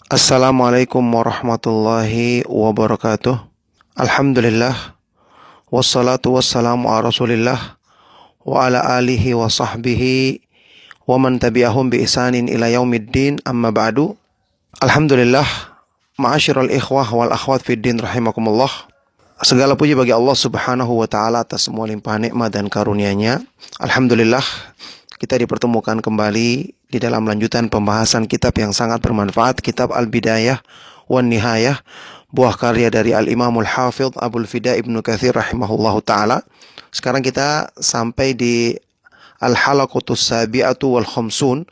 Assalamualaikum warahmatullahi wabarakatuh. Alhamdulillah. Wassalatu wassalamu ala rasulillah. Wa ala alihi wa sahbihi. Wa man tabi'ahum bi ihsanin ila yaumiddin, amma ba'du. Alhamdulillah. Ma'asyiral ikhwah wal akhwat fiddin rahimakumullah. Segala puji bagi Allah subhanahu wa ta'ala atas semua limpahan nikmat dan karunia-Nya. Alhamdulillah, kita dipertemukan kembali di dalam lanjutan pembahasan kitab yang sangat bermanfaat, kitab Al-Bidayah wan Nihayah, buah karya dari Al-Imamul Hafidh Abul Fida Ibnu Katsir rahimahullahu ta'ala. Sekarang kita sampai di Al-Halaqatus Sabi'atu wal Khamsun,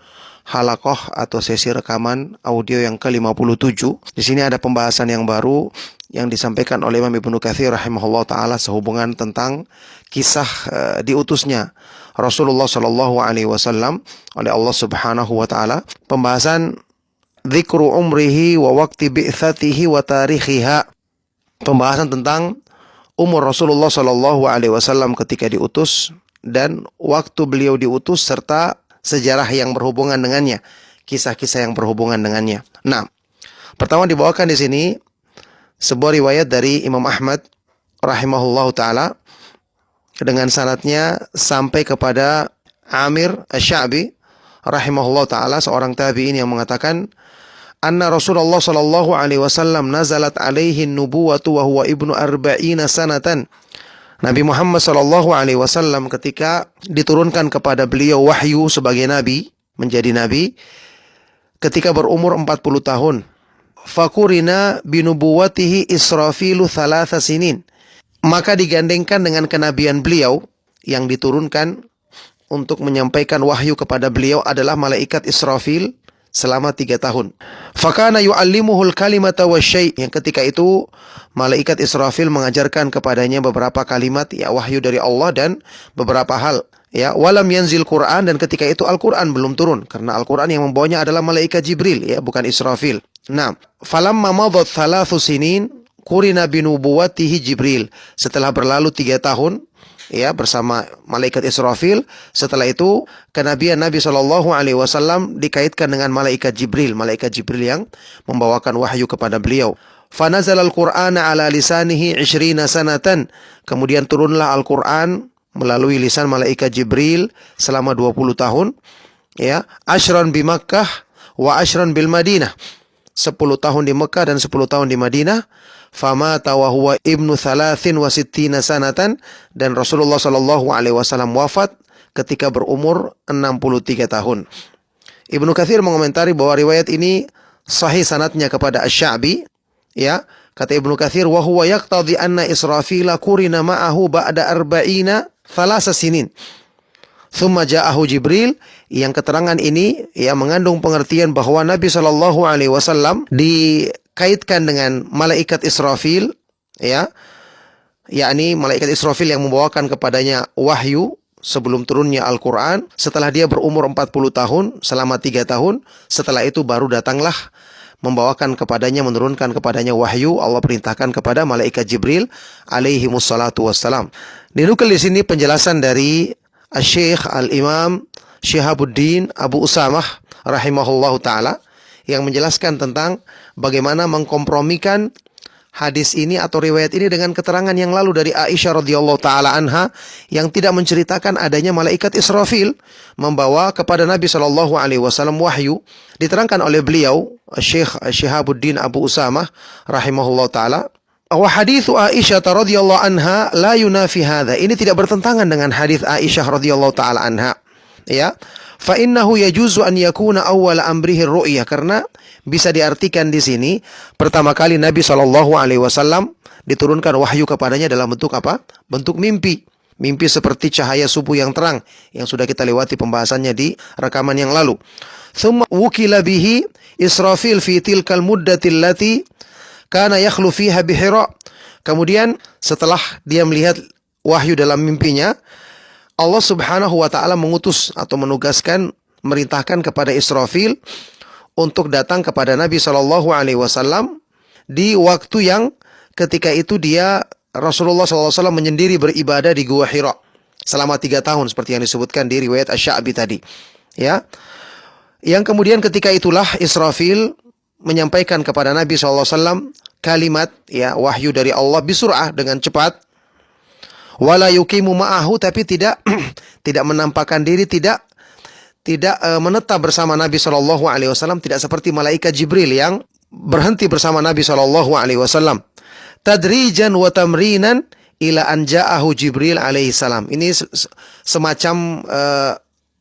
halaqah atau sesi rekaman audio yang ke-57. Di sini ada pembahasan yang baru yang disampaikan oleh Imam Ibnu Katsir rahimahullahu ta'ala sehubungan tentang kisah diutusnya Rasulullah Shallallahu Alaihi Wasallam oleh Allah Subhanahu Wa Taala. Pembahasan dzikru umrihi wa waqti bi'tsatihi wa tarikhiha. Pembahasan tentang umur Rasulullah Shallallahu Alaihi Wasallam ketika diutus dan waktu beliau diutus serta sejarah yang berhubungan dengannya, kisah-kisah yang berhubungan dengannya. Nah, pertama dibawakan di sini sebuah riwayat dari Imam Ahmad rahimahullahu taala dengan sanadnya sampai kepada Amir Asy-Sya'bi rahimahullahu taala, seorang tabi'in yang mengatakan anna Rasulullah sallallahu alaihi wasallam nazalat alaihi nubuwatu wa huwa ibnu arba'ina sanatan. Nabi Muhammad sallallahu alaihi wasallam ketika diturunkan kepada beliau wahyu sebagai nabi, menjadi nabi ketika berumur 40 tahun. Fakurina binubuwatihi Israfilu thalatha sinin. Maka digandengkan dengan kenabian beliau yang diturunkan untuk menyampaikan wahyu kepada beliau adalah malaikat Israfil selama 3 tahun. Fakana yu'allimuhul kalimata wasyai', yang ketika itu malaikat Israfil mengajarkan kepadanya beberapa kalimat wahyu dari Allah dan beberapa hal. Walam yanzil Quran, dan ketika itu Al-Quran belum turun karena Al-Quran yang membawanya adalah malaikat Jibril, bukan Israfil. Nah, falamma madat 3 sinin Qurina binubuwatihi Jibril. Setelah berlalu 3 tahun bersama malaikat Israfil, setelah itu kenabian Nabi Shallallahu Alaihi Wasallam dikaitkan dengan malaikat Jibril yang membawakan wahyu kepada beliau. Fanazal al-Qur'ana ala lisanihi 20 sanatan. Kemudian turunlah Al-Quran melalui lisan malaikat Jibril selama 20 tahun. Ashran bi Makkah wa ashran bil Madinah. 10 tahun di Mekah dan 10 tahun di Madinah. Famata wa huwa ibnu 63 sanatan, dan Rasulullah Shallallahu Alaihi Wasallam wafat ketika berumur 63 tahun. Ibnu Katsir mengomentari bahwa riwayat ini sahih sanadnya kepada Asy-Sya'bi. Kata Ibnu Katsir, wa huwa yaqtadhi anna Israfila qurina ma'ahu ba'da 40 sinin. Thumma ja'ahu Jibril. Yang keterangan ini mengandung pengertian bahwa Nabi Shallallahu Alaihi Wasallam dikaitkan dengan malaikat Israfil, yakni malaikat Israfil yang membawakan kepadanya wahyu sebelum turunnya Al-Quran. Setelah dia berumur 40 tahun, selama 3 tahun, setelah itu baru datanglah membawakan kepadanya, menurunkan kepadanya wahyu. Allah perintahkan kepada malaikat Jibril alaihi wassalatu wassalam. Dinukil di sini penjelasan dari Syekh Al-Imam Syihabuddin Abu Usamah rahimahullahu ta'ala, yang menjelaskan tentang bagaimana mengkompromikan hadis ini atau riwayat ini dengan keterangan yang lalu dari Aisyah radhiyallahu ta'ala anha, yang tidak menceritakan adanya malaikat Israfil membawa kepada Nabi Shallallahu Alaihi Wasallam wahyu. Diterangkan oleh beliau Syekh Syihabuddin Abu Usamah rahimahullahu ta'ala, wa hadithu Aisyah radhiyallahu anha la yunafi hadza. Ini tidak bertentangan dengan hadis Aisyah radhiyallahu ta'ala anha. Fa innahu yajuzu an yakuna awwal amrihi ru'yah, karena bisa diartikan di sini pertama kali Nabi Shallallahu Alaihi Wasallam diturunkan wahyu kepadanya dalam bentuk apa? Bentuk mimpi. Mimpi seperti cahaya subuh yang terang, yang sudah kita lewati pembahasannya di rekaman yang lalu. Thumma wukila bihi Israfil fi tilkal muddati allati kana yakhlu fiha bi Hira. Kemudian setelah dia melihat wahyu dalam mimpinya, Allah Subhanahu wa ta'ala mengutus atau menugaskan, merintahkan kepada Israfil untuk datang kepada Nabi Shallallahu Alaihi Wasallam di waktu yang ketika itu Rasulullah SAW menyendiri beribadah di Gua Hira selama 3 tahun seperti yang disebutkan di riwayat Asy-Sya'bi tadi. Yang kemudian ketika itulah Israfil menyampaikan kepada Nabi SAW kalimat ya wahyu dari Allah bisur'ah dengan cepat. Wala yuqimu ma'ahu, tapi tidak tidak menampakkan diri, tidak menetap bersama Nabi SAW, tidak seperti malaikat Jibril yang berhenti bersama Nabi SAW. Tadrijan wa tamrinan ila an ja'ahu Jibril alaihi salam. Ini semacam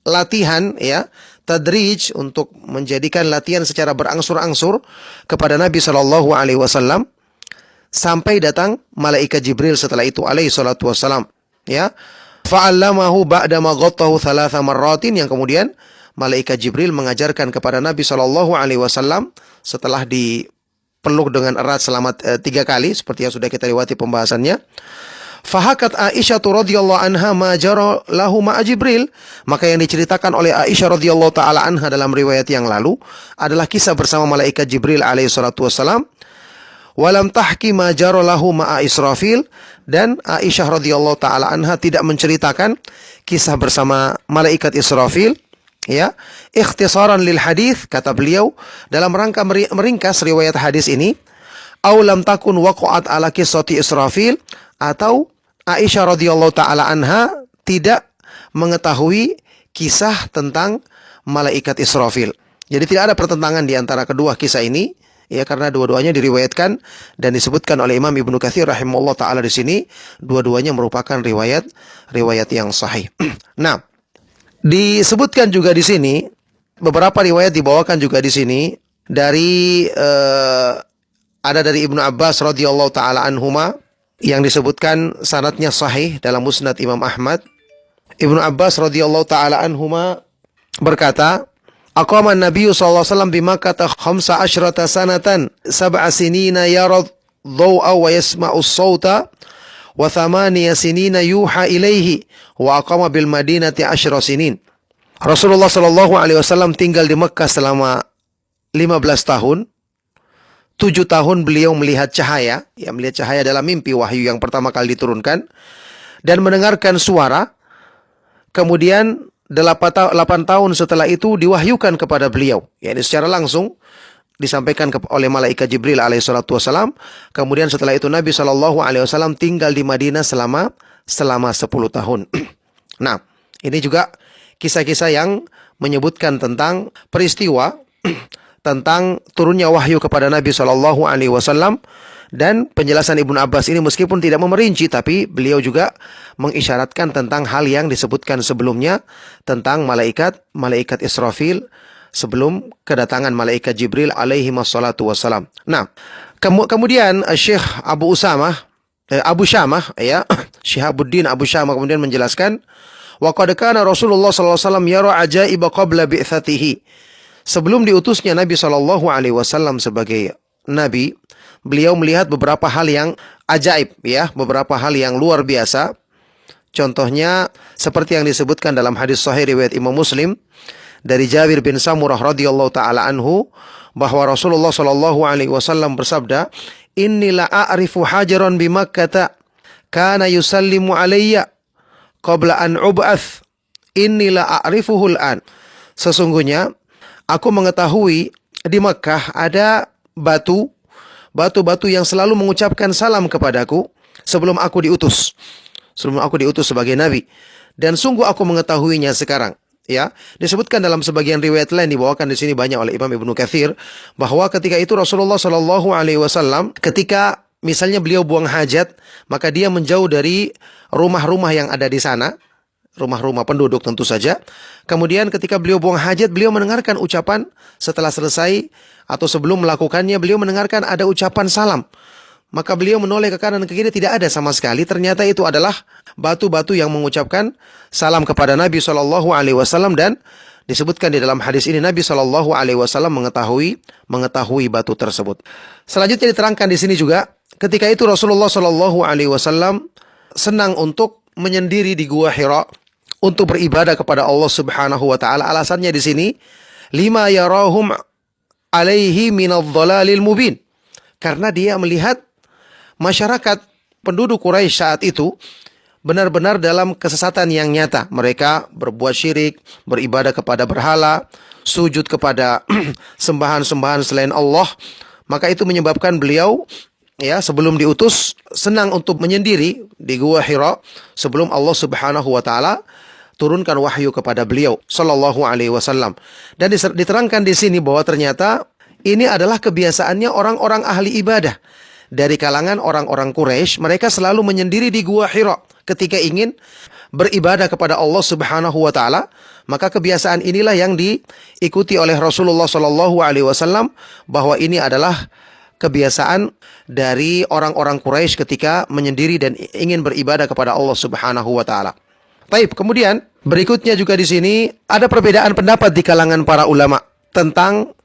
latihan ya, tadrij, untuk menjadikan latihan secara berangsur-angsur kepada Nabi SAW sampai datang malaikat Jibril setelah itu alaihi salatu wassalam ya. Fa'allamahu ba'da ma ghattahu thalatha marratin, yang kemudian malaikat Jibril mengajarkan kepada Nabi SAW setelah dipeluk dengan erat selama 3 kali seperti yang sudah kita lewati pembahasannya. Fahakat Aisyah radhiyallahu anha ma jara lahu ma Jibril, maka yang diceritakan oleh Aisyah radhiyallahu taala anha dalam riwayat yang lalu adalah kisah bersama malaikat Jibril alaihi salatu wassalam. Walam tahki ma jara lahu ma Israfil, dan Aisyah radhiyallahu taala anha tidak menceritakan kisah bersama malaikat Israfil ya. Ikhtisaran lil hadis, kata beliau dalam rangka meringkas riwayat hadis ini, aw lam takun waqa'at ala qissati Israfil, atau Aisyah radhiyallahu taala anha tidak mengetahui kisah tentang malaikat Israfil. Jadi tidak ada pertentangan di antara kedua kisah ini ya, karena dua-duanya diriwayatkan dan disebutkan oleh Imam Ibnu Katsir rahimahullah taala di sini, dua-duanya merupakan riwayat yang sahih. Nah, disebutkan juga di sini beberapa riwayat dibawakan juga di sini dari ada dari Ibnu Abbas radhiyallahu taala anhuma yang disebutkan sanadnya sahih dalam Musnad Imam Ahmad. Ibnu Abbas radhiyallahu taala anhuma berkata, aqama an-nabiy sallallahu alaihi wasallam bi Makkah 15 sanatan 7 sinina yarad dhaw'a wa yasma'u as-sauta wa 8 sinina yuha ilaihi wa aqama bil Madinati 10 sinin. Rasulullah sallallahu alaihi wasallam tinggal di Mekah selama 15 tahun. 7 tahun beliau melihat cahaya, ya, melihat cahaya dalam mimpi wahyu yang pertama kali diturunkan, dan mendengarkan suara. Kemudian 8 tahun setelah itu diwahyukan kepada beliau, yakni secara langsung disampaikan oleh malaikat Jibril alaihissalatu wassalam. Kemudian setelah itu Nabi SAW tinggal di Madinah selama 10 tahun. Nah, ini juga kisah-kisah yang menyebutkan tentang peristiwa tentang turunnya wahyu kepada Nabi SAW, dan penjelasan Ibnu Abbas ini meskipun tidak memerinci, tapi beliau juga mengisyaratkan tentang hal yang disebutkan sebelumnya tentang malaikat Israfil sebelum kedatangan malaikat Jibril alaihi wassalatu wassalam. Nah, kemudian Syekh Abu Syamah ya, Syihabuddin Abu Syamah kemudian menjelaskan, wa qad kana Rasulullah sallallahu alaihi wasallam yara ajaiba qabla bi'tsatihi. Sebelum diutusnya Nabi SAW sebagai Nabi, beliau melihat beberapa hal yang ajaib, ya, beberapa hal yang luar biasa. Contohnya seperti yang disebutkan dalam hadis sahih riwayat Imam Muslim dari Jabir bin Samurah radhiyallahu taala anhu, bahwa Rasulullah SAW bersabda, "Inni la a'rifu hajaran bi Makkah kana yusallimu alayya qabla an ub'ath. Inni la a'rifuhu al-an." Sesungguhnya aku mengetahui di Makkah ada batu-batu yang selalu mengucapkan salam kepadaku sebelum aku diutus sebagai nabi, dan sungguh aku mengetahuinya sekarang. Ya, disebutkan dalam sebagian riwayat lain dibawakan di sini banyak oleh Imam Ibnu Katsir, bahwa ketika itu Rasulullah Shallallahu Alaihi Wasallam ketika misalnya beliau buang hajat, maka dia menjauh dari rumah-rumah yang ada di sana, rumah-rumah penduduk tentu saja. Kemudian ketika beliau buang hajat, beliau mendengarkan ucapan setelah selesai atau sebelum melakukannya, beliau mendengarkan ada ucapan salam. Maka beliau menoleh ke kanan ke kiri, tidak ada sama sekali. Ternyata itu adalah batu-batu yang mengucapkan salam kepada Nabi SAW, dan disebutkan di dalam hadis ini Nabi SAW mengetahui batu tersebut. Selanjutnya diterangkan di sini juga, ketika itu Rasulullah SAW senang untuk menyendiri di Gua Hira untuk beribadah kepada Allah Subhanahu wa taala. Alasannya di sini, lima yarahum alaihi minadh-dhalalil mubin. Karena dia melihat masyarakat penduduk Quraisy saat itu benar-benar dalam kesesatan yang nyata. Mereka berbuat syirik, beribadah kepada berhala, sujud kepada sembahan-sembahan selain Allah. Maka itu menyebabkan beliau sebelum diutus senang untuk menyendiri di Gua Hira sebelum Allah Subhanahu wa taala turunkan wahyu kepada beliau sallallahu alaihi wasallam. Dan diterangkan di sini bahwa ternyata ini adalah kebiasaannya orang-orang ahli ibadah dari kalangan orang-orang Quraisy. Mereka selalu menyendiri di Gua Hira ketika ingin beribadah kepada Allah Subhanahu wa taala. Maka kebiasaan inilah yang diikuti oleh Rasulullah sallallahu alaihi wasallam, bahwa ini adalah kebiasaan dari orang-orang Quraisy ketika menyendiri dan ingin beribadah kepada Allah Subhanahu wa taala. Baik, kemudian berikutnya juga di sini ada perbedaan pendapat di kalangan para ulama tentang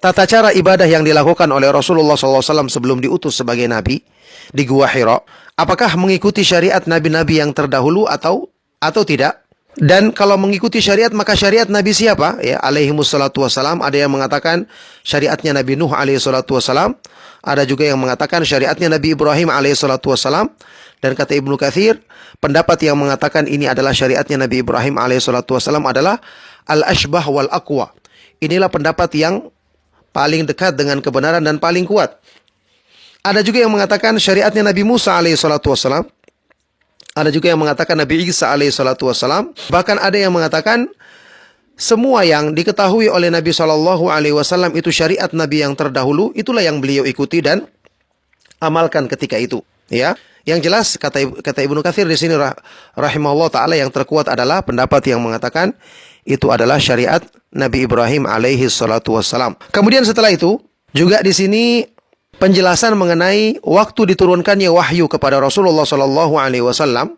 tata cara ibadah yang dilakukan oleh Rasulullah SAW sebelum diutus sebagai nabi di Gua Hira. Apakah mengikuti syariat nabi-nabi yang terdahulu atau tidak? Dan kalau mengikuti syariat, maka syariat nabi siapa? Ya, alaihimussalatu wassalam. Ada yang mengatakan syariatnya Nabi Nuh alaihissalatu wassalam. Ada juga yang mengatakan syariatnya Nabi Ibrahim alaihissalatu wassalam. Dan kata Ibnu Katsir, pendapat yang mengatakan ini adalah syariatnya Nabi Ibrahim alaihissalatu wassalam adalah al-ashbah wal aqwa. Inilah pendapat yang paling dekat dengan kebenaran dan paling kuat. Ada juga yang mengatakan syariatnya Nabi Musa alaihissalatu wassalam. Ada juga yang mengatakan Nabi Isa alaihissalatu wassalam. Bahkan ada yang mengatakan semua yang diketahui oleh Nabi sallallahu alaihi wasallam itu syariat Nabi yang terdahulu, itulah yang beliau ikuti dan amalkan ketika itu. Ya, yang jelas kata Ibnu Katsir di sini rahimahullah taala, yang terkuat adalah pendapat yang mengatakan itu adalah syariat Nabi Ibrahim alaihi salatu wassalam. Kemudian setelah itu juga di sini penjelasan mengenai waktu diturunkannya wahyu kepada Rasulullah sallallahu alaihi wasallam,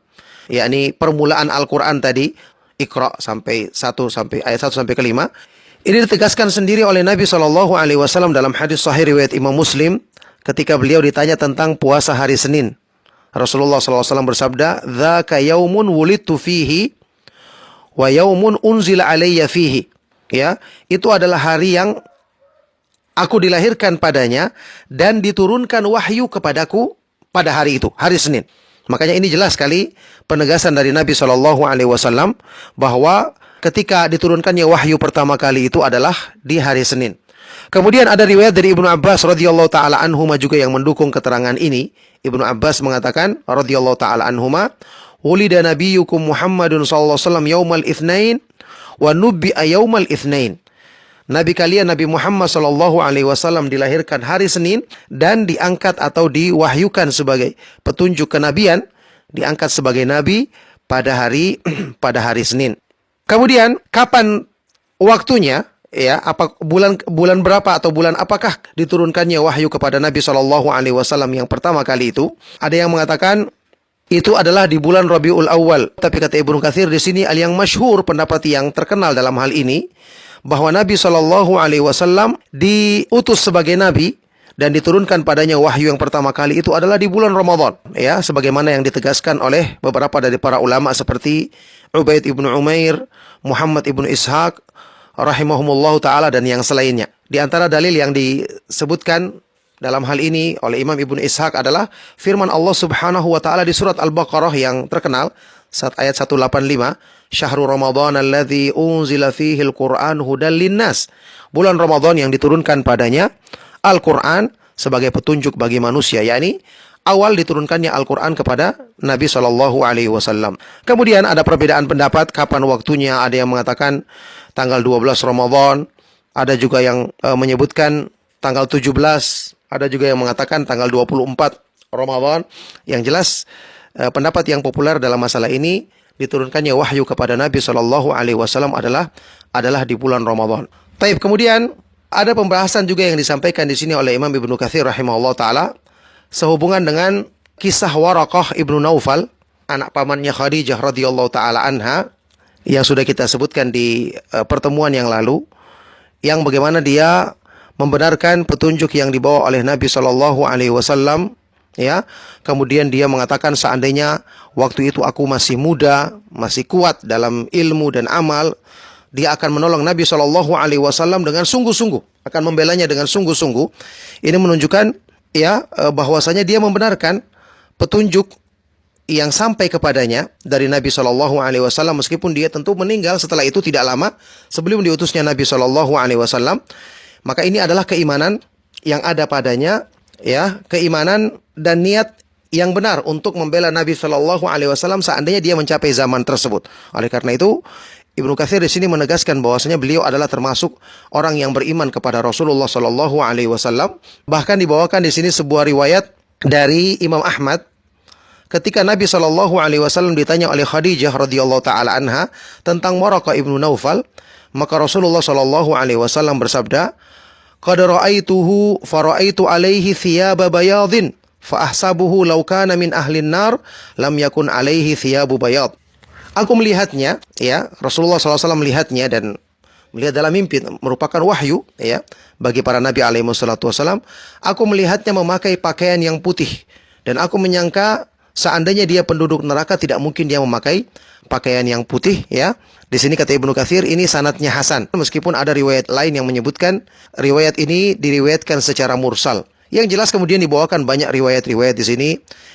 yakni permulaan Al-Qur'an tadi, Iqra sampai ayat 1 sampai ke 5. Ini ditegaskan sendiri oleh Nabi sallallahu alaihi wasallam dalam hadis sahih riwayat Imam Muslim ketika beliau ditanya tentang puasa hari Senin. Rasulullah sallallahu alaihi wasallam bersabda, "Dzaka yaumun wulidtu fihi wa yaumun unzila alayya fihi." Ya, itu adalah hari yang aku dilahirkan padanya dan diturunkan wahyu kepadaku pada hari itu, hari Senin. Makanya ini jelas sekali penegasan dari Nabi sallallahu alaihi wasallam bahwa ketika diturunkannya wahyu pertama kali itu adalah di hari Senin. Kemudian ada riwayat dari Ibnu Abbas radhiyallahu taala anhuma juga yang mendukung keterangan ini. Ibnu Abbas mengatakan radhiyallahu taala anhuma, "Wulida nabiyyukum Muhammadun sallallahu alaihi wasallam yaumal itsnain wa nubbi'a yaumal itsnain." Nabi kalian Nabi Muhammad sallallahu alaihi wasallam dilahirkan hari Senin dan diangkat atau diwahyukan sebagai petunjuk kenabian, diangkat sebagai nabi pada hari Senin. Kemudian kapan waktunya? Ya, apa bulan berapa atau bulan apakah diturunkannya wahyu kepada Nabi sallallahu alaihi wasallam yang pertama kali itu? Ada yang mengatakan itu adalah di bulan Rabiul Awal. Tapi kata Ibnu Katsir di sini yang masyhur, pendapat yang terkenal dalam hal ini, bahwa Nabi sallallahu alaihi wasallam diutus sebagai nabi dan diturunkan padanya wahyu yang pertama kali itu adalah di bulan Ramadan. Ya, sebagaimana yang ditegaskan oleh beberapa dari para ulama seperti Ubaid ibnu Umair, Muhammad ibnu Ishaq rahimahumullahu ta'ala dan yang selainnya. Di antara dalil yang disebutkan dalam hal ini oleh Imam Ibnu Ishaq adalah firman Allah Subhanahu wa taala di surat Al-Baqarah yang terkenal saat ayat 185, "Syahrul Ramadan alladzi unzila fihi al-Qur'an hudal linnas." Bulan Ramadan yang diturunkan padanya Al-Qur'an sebagai petunjuk bagi manusia, yakni awal diturunkannya Al-Quran kepada Nabi Shallallahu Alaihi Wasallam. Kemudian ada perbedaan pendapat kapan waktunya. Ada yang mengatakan tanggal 12 Ramadan, ada juga yang menyebutkan tanggal 17, ada juga yang mengatakan tanggal 24 Ramadan. Yang jelas pendapat yang populer dalam masalah ini, diturunkannya wahyu kepada Nabi Shallallahu Alaihi Wasallam adalah di bulan Ramadan. Taib, kemudian ada pembahasan juga yang disampaikan di sini oleh Imam Ibnu Katsir rahimahullah taala sehubungan dengan kisah Waraqah ibnu Naufal, anak pamannya Khadijah radhiyallahu taala anha, yang sudah kita sebutkan di pertemuan yang lalu, yang bagaimana dia membenarkan petunjuk yang dibawa oleh Nabi Shallallahu Alaihi Wasallam. Ya, kemudian dia mengatakan seandainya waktu itu aku masih muda, masih kuat dalam ilmu dan amal, dia akan menolong Nabi Shallallahu Alaihi Wasallam dengan sungguh-sungguh, akan membelanya dengan sungguh-sungguh. Ini menunjukkan bahwasanya dia membenarkan petunjuk yang sampai kepadanya dari Nabi Shallallahu Alaihi Wasallam, meskipun dia tentu meninggal setelah itu tidak lama sebelum diutusnya Nabi Shallallahu Alaihi Wasallam, maka ini adalah keimanan yang ada padanya, ya, keimanan dan niat yang benar untuk membela Nabi Shallallahu Alaihi Wasallam seandainya dia mencapai zaman tersebut. Oleh karena itu, Ibnu Katsir di sini menegaskan bahwasanya beliau adalah termasuk orang yang beriman kepada Rasulullah Shallallahu Alaihi Wasallam. Bahkan dibawakan di sini sebuah riwayat dari Imam Ahmad. Ketika Nabi Shallallahu Alaihi Wasallam ditanya oleh Khadijah radhiyallahu taala anha tentang Waraqah ibnu Naufal, maka Rasulullah Shallallahu Alaihi Wasallam bersabda, "Qad ra'aituhu fara'aitu alaihi thiyaba bayadin, fa ahsabuhu law kana min ahlin nar lam yakun alaihi thiyabu bayad." Aku melihatnya, ya, Rasulullah SAW melihatnya dan melihat dalam mimpi merupakan wahyu, ya, bagi para nabi alaihi wassalatu wassalam. Aku melihatnya memakai pakaian yang putih dan aku menyangka seandainya dia penduduk neraka tidak mungkin dia memakai pakaian yang putih, ya. Di sini kata Ibnu Katsir ini sanadnya hasan, meskipun ada riwayat lain yang menyebutkan riwayat ini diriwayatkan secara mursal. Yang jelas kemudian dibawakan banyak riwayat-riwayat di sini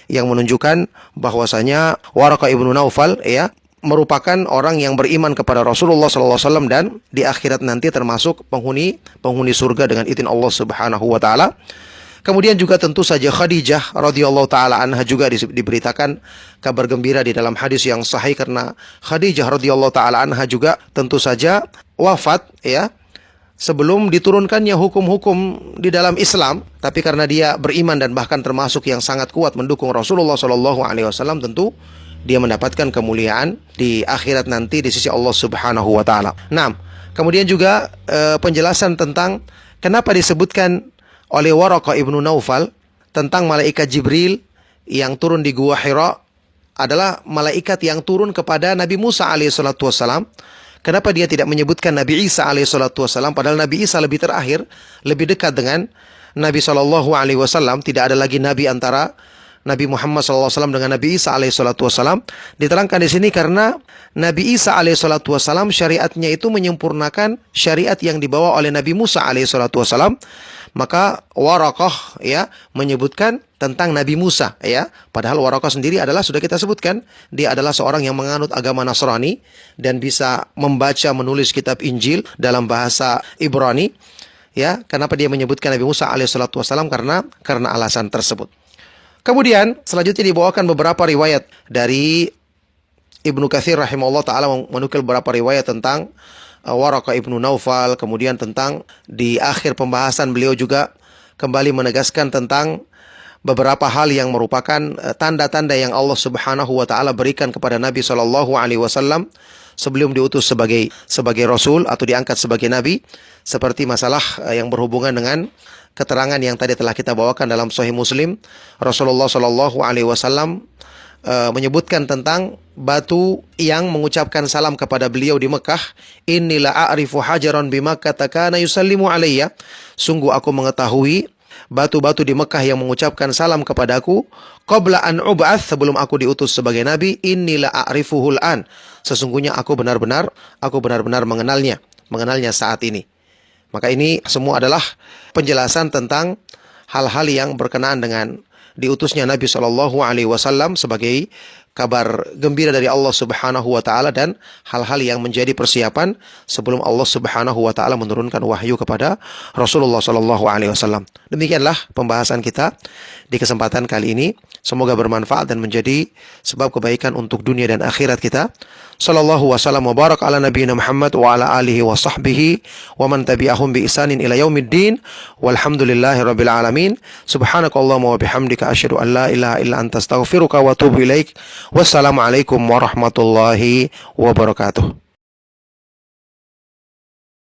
yang menunjukkan bahwasanya Waraqah ibnu Naufal, ya, merupakan orang yang beriman kepada Rasulullah SAW dan di akhirat nanti termasuk penghuni surga dengan izin Allah Subhanahu wa taala. Kemudian juga tentu saja Khadijah radhiyallahu taala anha juga diberitakan kabar gembira di dalam hadis yang sahih, karena Khadijah radhiyallahu taala anha juga tentu saja wafat, ya, sebelum diturunkannya hukum-hukum di dalam Islam, tapi karena dia beriman dan bahkan termasuk yang sangat kuat mendukung Rasulullah sallallahu alaihi wasallam, tentu dia mendapatkan kemuliaan di akhirat nanti di sisi Allah Subhanahu wa taala. Nah, kemudian juga penjelasan tentang kenapa disebutkan oleh Waraqah ibnu Naufal tentang malaikat Jibril yang turun di Gua Hira adalah malaikat yang turun kepada Nabi Musa alaihissalatu wassalam. Kenapa dia tidak menyebutkan Nabi Isa alaihissalatu wassalam, padahal Nabi Isa lebih terakhir, lebih dekat dengan Nabi sallallahu alaihi wasallam. Tidak ada lagi nabi antara Nabi Muhammad SAW dengan Nabi Isa alaihissalatu wassalam. Diterangkan di sini karena Nabi Isa alaihissalatu wassalam syariatnya itu menyempurnakan syariat yang dibawa oleh Nabi Musa alaihissalatu wassalam. Maka Waraqah, ya, menyebutkan tentang Nabi Musa, ya. Padahal Waraqah sendiri adalah, sudah kita sebutkan, dia adalah seorang yang menganut agama Nasrani dan bisa membaca menulis kitab Injil dalam bahasa Ibrani, ya. Kenapa dia menyebutkan Nabi Musa alaihissalatu wassalam? Karena alasan tersebut. Kemudian selanjutnya dibawakan beberapa riwayat dari Ibnu Katsir rahimahullah taala, menukil beberapa riwayat tentang Waraqah ibnu Naufal. Kemudian tentang di akhir pembahasan beliau juga kembali menegaskan tentang beberapa hal yang merupakan tanda-tanda yang Allah Subhanahu wa taala berikan kepada Nabi sallallahu alaihi wasallam sebelum diutus sebagai rasul atau diangkat sebagai nabi, seperti masalah yang berhubungan dengan keterangan yang tadi telah kita bawakan dalam Sahih Muslim. Rasulullah sallallahu alaihi wasallam menyebutkan tentang batu yang mengucapkan salam kepada beliau di Mekah. Innila a'rifu hajaran bi Makkah kana yusallimu alayya. Sungguh aku mengetahui batu-batu di Mekah yang mengucapkan salam kepadaku qabla an ub'ats, sebelum aku diutus sebagai nabi. Innila a'rifuhul an. Sesungguhnya aku benar-benar mengenalnya saat ini. Maka ini semua adalah penjelasan tentang hal-hal yang berkenaan dengan diutusnya Nabi Shallallahu Alaihi Wasallam sebagai kabar gembira dari Allah Subhanahu Wa Taala dan hal-hal yang menjadi persiapan sebelum Allah Subhanahu Wa Taala menurunkan wahyu kepada Rasulullah Shallallahu Alaihi Wasallam. Demikianlah pembahasan kita di kesempatan kali ini. Semoga bermanfaat dan menjadi sebab kebaikan untuk dunia dan akhirat kita. Sallallahu wasallam wa barak ala nabiyina Muhammad wa ala alihi wa sahbihi wa man tabi'ahum bi ihsanin ila yaumiddin. Walhamdulillahi rabbil alamin. Subhanakallahumma wa bihamdika asyhadu an la ilaha illa anta astaghfiruka wa atubu ilaik. Wassalamualaikum warahmatullahi wabarakatuh.